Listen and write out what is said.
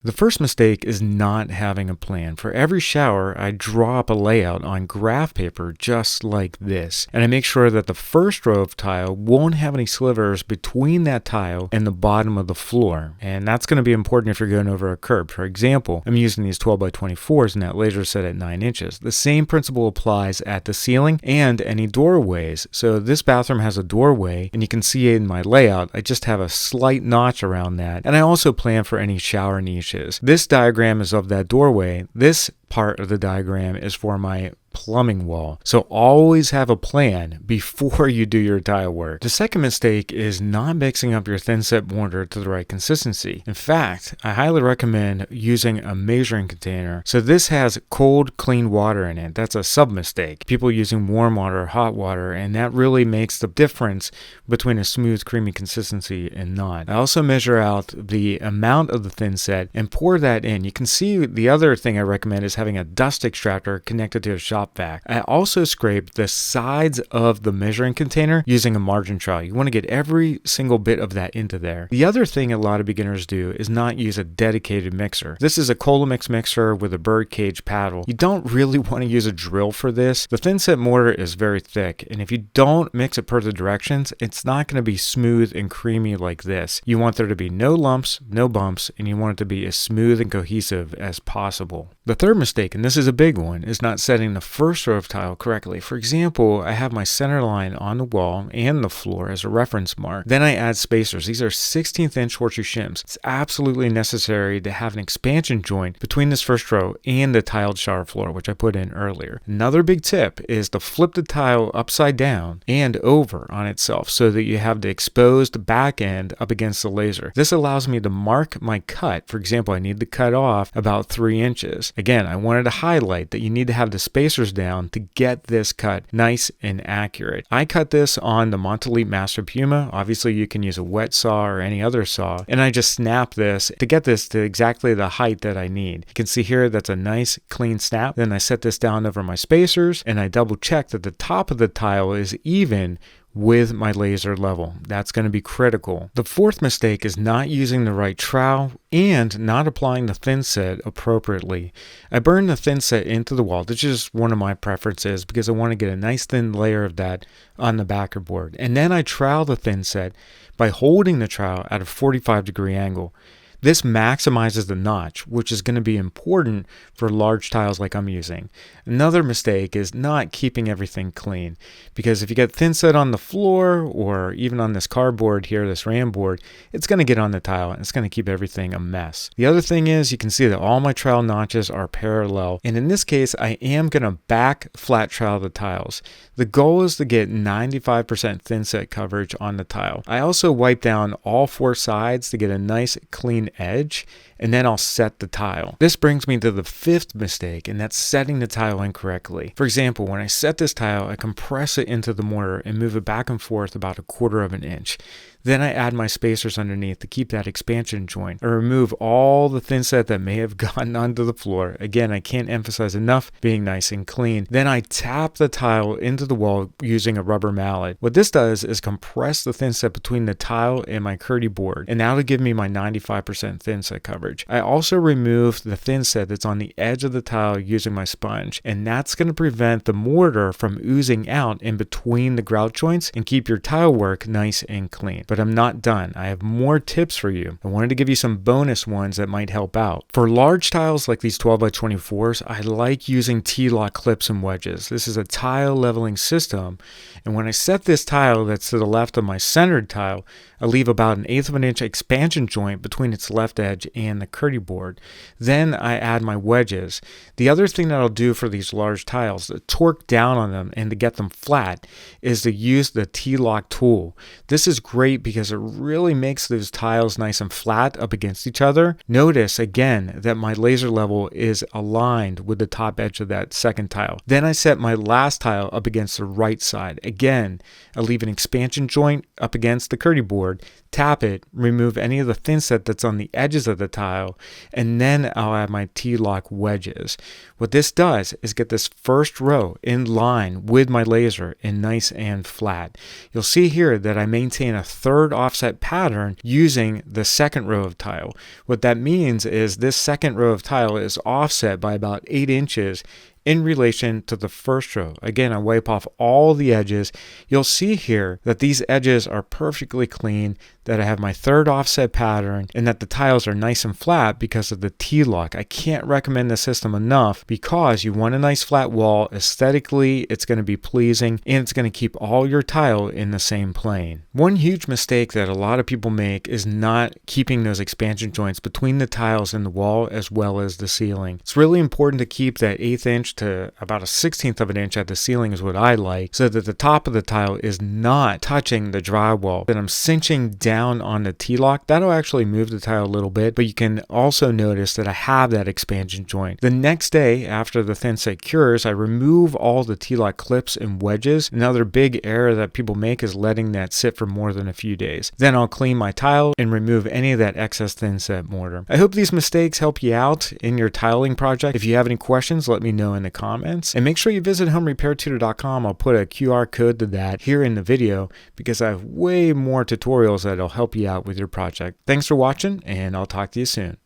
The first mistake is not having a plan. For every shower, I draw up a layout on graph paper just like this. And I make sure that the first row of tile won't have any slivers between that tile and the bottom of the floor. And that's going to be important if you're going over a curb. For example, I'm using these 12 by 24s and that laser set at 9 inches. The same principle applies at the ceiling and any doorways. So this bathroom has a doorway, and you can see in my layout, I just have a slight notch around that. And I also plan for any shower niche. This diagram is of that doorway. This part of the diagram is for my plumbing wall. So always have a plan before you do your tile work. The second mistake is not mixing up your thin set mortar to the right consistency. In fact, I highly recommend using a measuring container. So this has cold, clean water in it. That's a sub mistake. People using warm water or hot water, and that really makes the difference between a smooth, creamy consistency and not. I also measure out the amount of the thin set and pour that in. You can see the other thing I recommend is having a dust extractor connected to a shop vac. I also scrape the sides of the measuring container using a margin trowel. You want to get every single bit of that into there. The other thing a lot of beginners do is not use a dedicated mixer. This is a Colamix mixer with a bird cage paddle. You don't really want to use a drill for this. The thin set mortar is very thick, and if you don't mix it per the directions, it's not going to be smooth and creamy like this. You want there to be no lumps, no bumps, and you want it to be as smooth and cohesive as possible. The third mistake, and this is a big one, is not setting the first row of tile correctly. For example, I have my center line on the wall and the floor as a reference mark. Then I add spacers. These are 16th inch horseshoe shims. It's absolutely necessary to have an expansion joint between this first row and the tiled shower floor, which I put in earlier. Another big tip is to flip the tile upside down and over on itself so that you have the exposed back end up against the laser. This allows me to mark my cut. For example, I need to cut off about 3 inches. Again, I wanted to highlight that you need to have the spacers down to get this cut nice and accurate. I cut this on the Montelete Master Puma. Obviously, you can use a wet saw or any other saw. And I just snap this to get this to exactly the height that I need. You can see here that's a nice clean snap. Then I set this down over my spacers and I double check that the top of the tile is even with my laser level. That's going to be critical. The fourth mistake is not using the right trowel and not applying the thin set appropriately. I burn the thin set into the wall. This is one of my preferences because I want to get a nice thin layer of that on the backer board. And then I trowel the thin set by holding the trowel at a 45-degree angle. This maximizes the notch, which is going to be important for large tiles like I'm using. Another mistake is not keeping everything clean, because if you get thin set on the floor or even on this cardboard here, this ram board, it's going to get on the tile and it's going to keep everything a mess. The other thing is you can see that all my trowel notches are parallel, and in this case I am going to back flat trowel the tiles. The goal is to get 95% thin set coverage on the tile. I also wipe down all 4 sides to get a nice clean edge, and then I'll set the tile. This brings me to the fifth mistake, and that's setting the tile incorrectly. For example, when I set this tile, I compress it into the mortar and move it back and forth about 1/4 of an inch. Then I add my spacers underneath to keep that expansion joint. I remove all the thin set that may have gotten onto the floor. Again, I can't emphasize enough being nice and clean. Then I tap the tile into the wall using a rubber mallet. What this does is compress the thin set between the tile and my curdy board, and that'll give me my 95% thin set coverage. I also remove the thin set that's on the edge of the tile using my sponge, and that's going to prevent the mortar from oozing out in between the grout joints and keep your tile work nice and clean. But I'm not done. I have more tips for you. I wanted to give you some bonus ones that might help out. For large tiles like these 12 by 24s, I like using T-lock clips and wedges. This is a tile leveling system, and when I set this tile that's to the left of my centered tile, I leave about 1/8 of an inch expansion joint between its left edge and the curdy board. Then I add my wedges. The other thing that I'll do for these large tiles to torque down on them and to get them flat is to use the T-lock tool. This is great because it really makes those tiles nice and flat up against each other. Notice again that my laser level is aligned with the top edge of that second tile. Then I set my last tile up against the right side. Again, I leave an expansion joint up against the curdy board board, tap it, remove any of the thin set that's on the edges of the tile, and then I'll add my T-lock wedges. What this does is get this first row in line with my laser and nice and flat. You'll see here that I maintain a third offset pattern using the second row of tile. What that means is this second row of tile is offset by about 8 inches in relation to the first row. Again, I wipe off all the edges. You'll see here that these edges are perfectly clean, that I have my third offset pattern, and that the tiles are nice and flat because of the T-lock. I can't recommend this system enough because you want a nice flat wall. Aesthetically, it's going to be pleasing and it's going to keep all your tile in the same plane. One huge mistake that a lot of people make is not keeping those expansion joints between the tiles and the wall as well as the ceiling. It's really important to keep that 1/8 inch to about a 1/16 of an inch at the ceiling is what I like, so that the top of the tile is not touching the drywall. Then I'm cinching down on the T-lock. That'll actually move the tile a little bit, but you can also notice that I have that expansion joint. The next day after the thin set cures, I remove all the T-lock clips and wedges. Another big error that people make is letting that sit for more than a few days. Then I'll clean my tile and remove any of that excess thin set mortar. I hope these mistakes help you out in your tiling project. If you have any questions, let me know in the comments, and make sure you visit homerepairtutor.com. I'll put a QR code to that here in the video because I have way more tutorials that'll help you out with your project. Thanks for watching, and I'll talk to you soon.